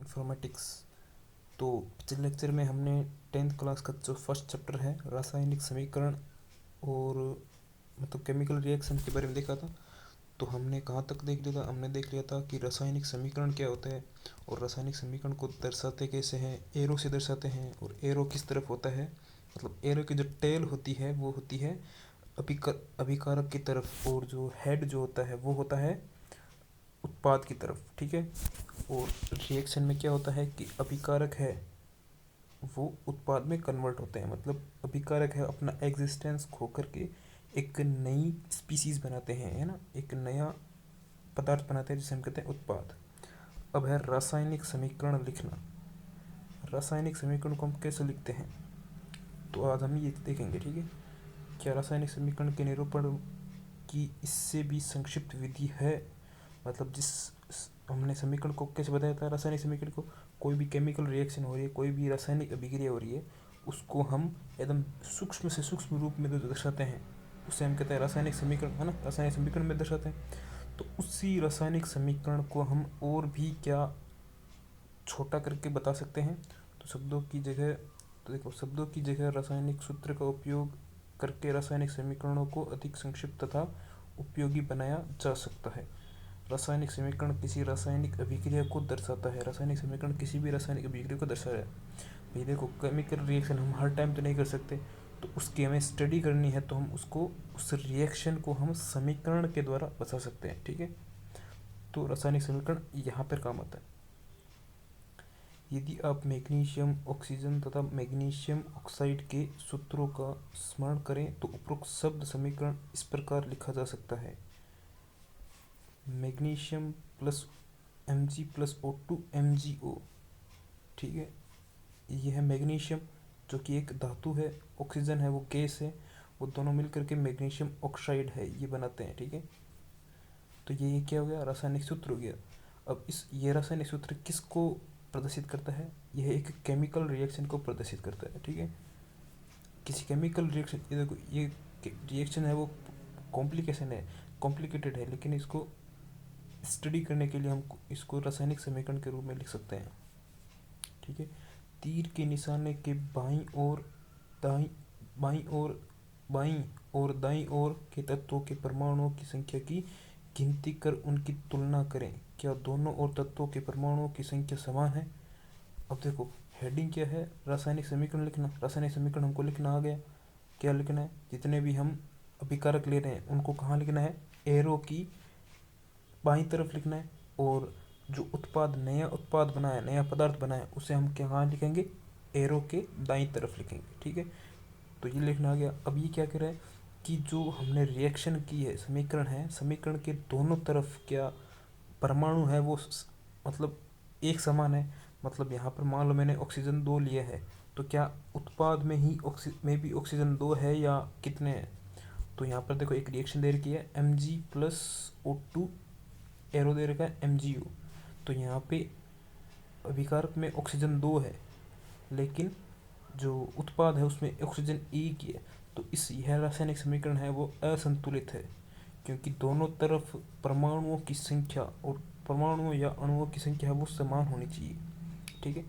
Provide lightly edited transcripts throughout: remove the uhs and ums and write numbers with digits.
Informatics. तो पिछले lecture में हमने 10th क्लास का जो फर्स्ट चैप्टर है रासायनिक समीकरण और मतलब केमिकल रिएक्शन के बारे में देखा था। तो हमने कहाँ तक देख लिया था? हमने देख लिया था कि रासायनिक समीकरण क्या होता है और रासायनिक समीकरण को दर्शाते कैसे हैं, एरो से दर्शाते हैं। और एरो किस तरफ होता है, मतलब एरो की जो टेल होती है वो होती है अभिकारक की तरफ, और जो हेड जो होता है वो होता है उत्पाद की तरफ। ठीक है। और रिएक्शन में क्या होता है कि अभिकारक है वो उत्पाद में कन्वर्ट होते हैं, मतलब अभिकारक है अपना एग्जिस्टेंस खो करके एक नई स्पीसीज बनाते हैं, है ना, एक नया पदार्थ बनाते हैं जिसे हम कहते हैं उत्पाद। अब है रासायनिक समीकरण लिखना। रासायनिक समीकरण को हम कैसे लिखते हैं तो आज हम ये देखेंगे। ठीक है। क्या रासायनिक समीकरण के निरूपण की इससे भी संक्षिप्त विधि है? मतलब जिस हमने समीकरण को कैसे बताया था, रासायनिक समीकरण को कोई भी केमिकल रिएक्शन हो रही है, कोई भी रासायनिक अभिक्रिया हो रही है, उसको हम एकदम सूक्ष्म से सूक्ष्म रूप में जो दर्शाते हैं उसे हम कहते हैं रासायनिक समीकरण, है ना, रासायनिक समीकरण में दर्शाते हैं। तो उसी रासायनिक समीकरण को हम और भी क्या छोटा करके बता सकते हैं। तो शब्दों की जगह, तो देखो, शब्दों की जगह रासायनिक सूत्र का उपयोग करके रासायनिक समीकरणों को अधिक संक्षिप्त तथा उपयोगी बनाया जा सकता है। रासायनिक समीकरण किसी रासायनिक अभिक्रिया को दर्शाता है। रासायनिक समीकरण किसी भी रासायनिक अभिक्रिया को दर्शा रहा है। भाई देखो, केमिकल रिएक्शन हम हर टाइम तो नहीं कर सकते, तो उसकी हमें स्टडी करनी है तो हम उसको, उस रिएक्शन को हम समीकरण के द्वारा बता सकते हैं। ठीक है। तो रासायनिक समीकरण यहाँ पर काम आता है। यदि आप मैग्नीशियम ऑक्सीजन तथा मैग्नीशियम ऑक्साइड के सूत्रों का स्मरण करें तो उपरोक्त शब्द समीकरण इस प्रकार लिखा जा सकता है। Magnesium plus Mg plus O2 MgO। ठीक है। ये है मैग्नीशियम जो कि एक धातु है, ऑक्सीजन है वो गैस है, वो दोनों मिलकर के मैग्नीशियम ऑक्साइड है ये बनाते हैं। ठीक है। तो ये क्या हो गया, रासायनिक सूत्र हो गया। अब इस ये रासायनिक सूत्र किसको प्रदर्शित करता है? यह एक केमिकल रिएक्शन को प्रदर्शित करता है। ठीक है। किसी केमिकल रिएक्शन, ये देखो, ये रिएक्शन है वो कॉम्प्लिकेशन है, कॉम्प्लिकेटेड है, लेकिन इसको स्टडी करने के लिए हम इसको रासायनिक समीकरण के रूप में लिख सकते हैं। ठीक है। तीर के निशाने के दाई बाईं और बाईं और दाईं ओर के तत्वों के परमाणुओं की संख्या की गिनती कर उनकी तुलना करें। क्या दोनों ओर तत्वों के परमाणुओं की संख्या समान है? अब देखो, हेडिंग क्या है, रासायनिक समीकरण लिखना। रासायनिक समीकरण हमको लिखना आ गया। क्या लिखना है? जितने भी हम अभिकारक ले रहे हैं उनको कहाँ लिखना है? एरो की बाईं तरफ लिखना है। और जो उत्पाद, नया उत्पाद बना है, नया पदार्थ बना है, उसे हम कहाँ लिखेंगे? एरो के दाईं तरफ लिखेंगे। ठीक है। तो ये लिखना आ गया। अब ये क्या कह रहा है कि जो हमने रिएक्शन की है, समीकरण है, समीकरण के दोनों तरफ क्या परमाणु है वो मतलब एक समान है। मतलब यहाँ पर मान लो मैंने ऑक्सीजन 2 लिया है, तो क्या उत्पाद में ही में भी ऑक्सीजन 2 है या कितने हैं? तो यहाँ पर देखो, एक रिएक्शन दे रखी है Mg प्लस O2, एरो दे रखा है MgO। तो यहाँ पे अभिकारक में ऑक्सीजन 2 है, लेकिन जो उत्पाद है उसमें ऑक्सीजन एक ही है। तो इस यह रासायनिक समीकरण है वो असंतुलित है, क्योंकि दोनों तरफ परमाणुओं की संख्या और परमाणुओं या अणुओं की संख्या है वो समान होनी चाहिए। ठीक है।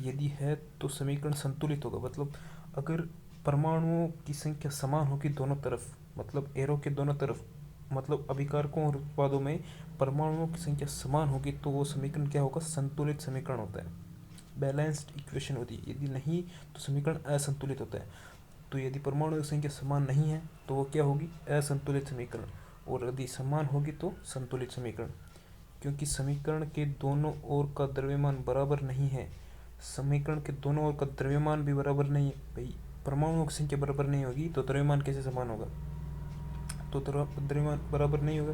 यदि है तो समीकरण संतुलित होगा। मतलब अगर परमाणुओं की संख्या समान होगी दोनों तरफ, मतलब एरो के दोनों तरफ, मतलब अभिकारकों और उत्पादों में परमाणुओं की संख्या समान होगी, तो वो समीकरण क्या होगा? संतुलित समीकरण होता है, बैलेंस्ड इक्वेशन होती है। यदि नहीं तो समीकरण असंतुलित होता है। तो यदि परमाणु की संख्या समान नहीं है तो वो क्या होगी? असंतुलित समीकरण। और यदि समान होगी तो संतुलित समीकरण। क्योंकि समीकरण के दोनों ओर का द्रव्यमान बराबर नहीं है। समीकरण के दोनों ओर का द्रव्यमान भी बराबर नहीं है। भाई, परमाणुओं की संख्या बराबर नहीं होगी तो द्रव्यमान कैसे समान होगा? तो द्रव्यमान बराबर नहीं होगा।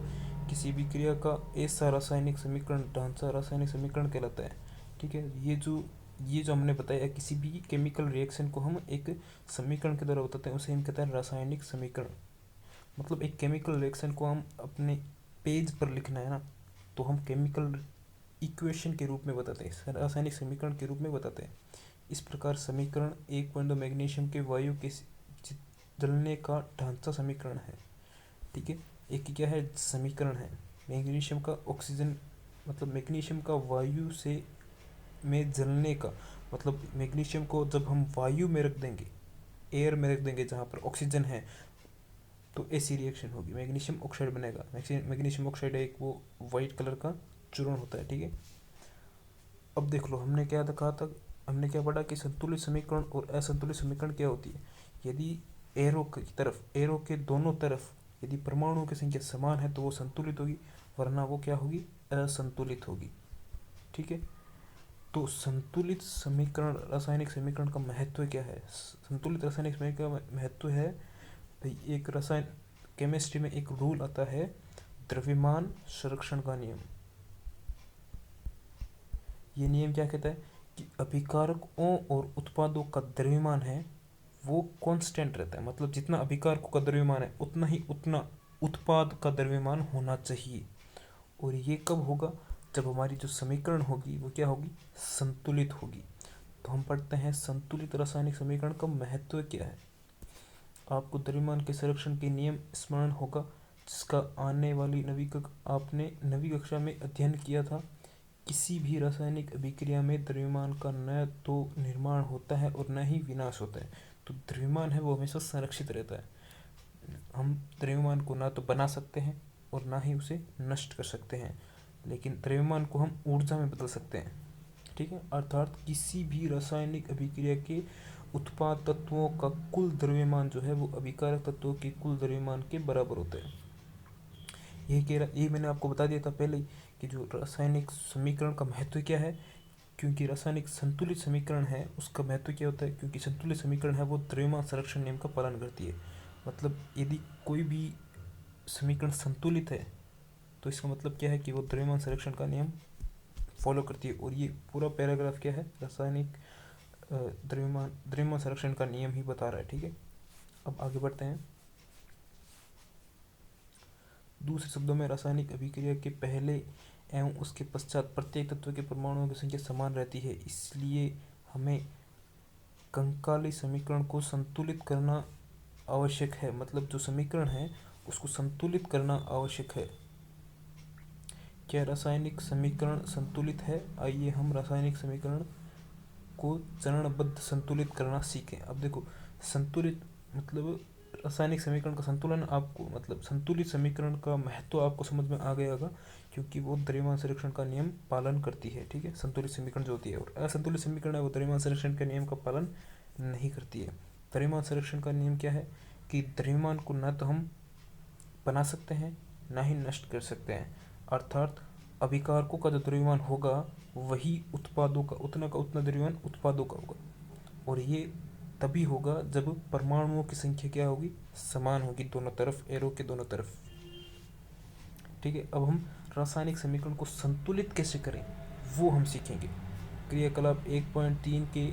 किसी भी क्रिया का ऐसा रासायनिक समीकरण ढांचा रासायनिक समीकरण कहलाता है। ठीक है। ये जो हमने बताया, किसी भी केमिकल रिएक्शन को हम एक समीकरण के द्वारा बताते हैं, उसे हम कहते हैं रासायनिक समीकरण। मतलब एक केमिकल रिएक्शन को हम अपने पेज पर लिखना है ना, तो हम केमिकल इक्वेशन के रूप में बताते हैं, रासायनिक समीकरण के रूप में बताते हैं। इस प्रकार समीकरण 1.2 मैग्नीशियम के वायु के जलने का ढांचा समीकरण है। ठीक है। एक क्या है? समीकरण है। मैग्नीशियम का ऑक्सीजन, मतलब मैग्नीशियम का वायु से में जलने का, मतलब मैग्नीशियम को जब हम वायु में रख देंगे, एयर में रख देंगे जहाँ पर ऑक्सीजन है, तो ऐसी रिएक्शन होगी, मैग्नीशियम ऑक्साइड बनेगा। मैग्नीशियम ऑक्साइड एक वो वाइट कलर का चूर्ण होता है, ठीक है। अब देख लो हमने क्या कहा था, हमने क्या पढ़ा कि संतुलित समीकरण और असंतुलित समीकरण क्या होती है। यदि एरो की तरफ, एरो के दोनों तरफ यदि परमाणुओं की संख्या समान है तो वो संतुलित होगी, वरना वो क्या होगी, असंतुलित होगी, ठीक है। तो संतुलित समीकरण, रासायनिक समीकरण का महत्व क्या है। संतुलित रासायनिक समीकरण का महत्व है भाई, एक रसायन केमिस्ट्री में एक रूल आता है, द्रव्यमान संरक्षण का नियम। ये नियम क्या कहता है कि अभिकारकों और उत्पादों का द्रव्यमान है वो कांस्टेंट रहता है, मतलब जितना अभिकारकों का द्रव्यमान है उतना उत्पाद का द्रव्यमान होना चाहिए। और ये कब होगा, जब हमारी जो समीकरण होगी वो क्या होगी, संतुलित होगी। तो हम पढ़ते हैं संतुलित रासायनिक समीकरण का महत्व क्या है। आपको द्रव्यमान के संरक्षण के नियम स्मरण होगा, जिसका आने वाली आपने नवी कक्षा में अध्ययन किया था। किसी भी रासायनिक अभिक्रिया में द्रव्यमान का न तो निर्माण होता है और न ही विनाश होता है। तो द्रव्यमान है वो हमेशा संरक्षित रहता है। हम द्रव्यमान को ना तो बना सकते हैं और ना ही उसे नष्ट कर सकते हैं, लेकिन द्रव्यमान को हम ऊर्जा में बदल सकते हैं, ठीक है। अर्थात किसी भी रासायनिक अभिक्रिया के उत्पाद तत्वों का कुल द्रव्यमान जो है वो अभिकारक तत्वों के कुल द्रव्यमान के बराबर होता है। ये मैंने आपको बता दिया था पहले ही कि जो रासायनिक समीकरण का महत्व क्या है, क्योंकि रासायनिक संतुलित समीकरण है उसका महत्व क्या होता है, क्योंकि संतुलित समीकरण है वो द्रव्यमान संरक्षण नियम का पालन करती है। मतलब यदि कोई भी समीकरण संतुलित है तो इसका मतलब क्या है कि वो द्रव्यमान संरक्षण का नियम फॉलो करती है। और ये पूरा पैराग्राफ क्या है, रासायनिक द्रव्यमान संरक्षण का नियम ही बता रहा है, ठीक है। अब आगे बढ़ते हैं। दूसरे शब्दों में रासायनिक अभिक्रिया के पहले एवं उसके पश्चात प्रत्येक तत्व के परमाणुओं की संख्या समान रहती है, इसलिए हमें कंकाली समीकरण को संतुलित करना आवश्यक है। मतलब जो समीकरण है उसको संतुलित करना आवश्यक है। क्या रासायनिक समीकरण संतुलित है। आइए हम रासायनिक समीकरण को चरणबद्ध संतुलित करना सीखें। अब देखो, संतुलित मतलब रासायनिक समीकरण का संतुलन, आपको मतलब संतुलित समीकरण का महत्व आपको समझ में आ गया होगा, क्योंकि वो द्रव्यमान संरक्षण का नियम पालन करती है, ठीक है, संतुलित समीकरण जो होती है। और असंतुलित समीकरण है वो द्रव्यमान संरक्षण के नियम का पालन नहीं करती है। द्रव्यमान संरक्षण का नियम क्या है कि द्रव्यमान को न तो हम बना सकते हैं ना ही नष्ट कर सकते हैं, अर्थात अभिकारकों का जो द्रव्यमान होगा वही उत्पादों का उतना द्रव्यमान उत्पादों का होगा। और ये तभी होगा जब परमाणुओं की संख्या क्या होगी, समान होगी दोनों तरफ, एरो के दोनों तरफ, ठीक है। अब हम रासायनिक समीकरण को संतुलित कैसे करें वो हम सीखेंगे। क्रियाकलाप 1.3 के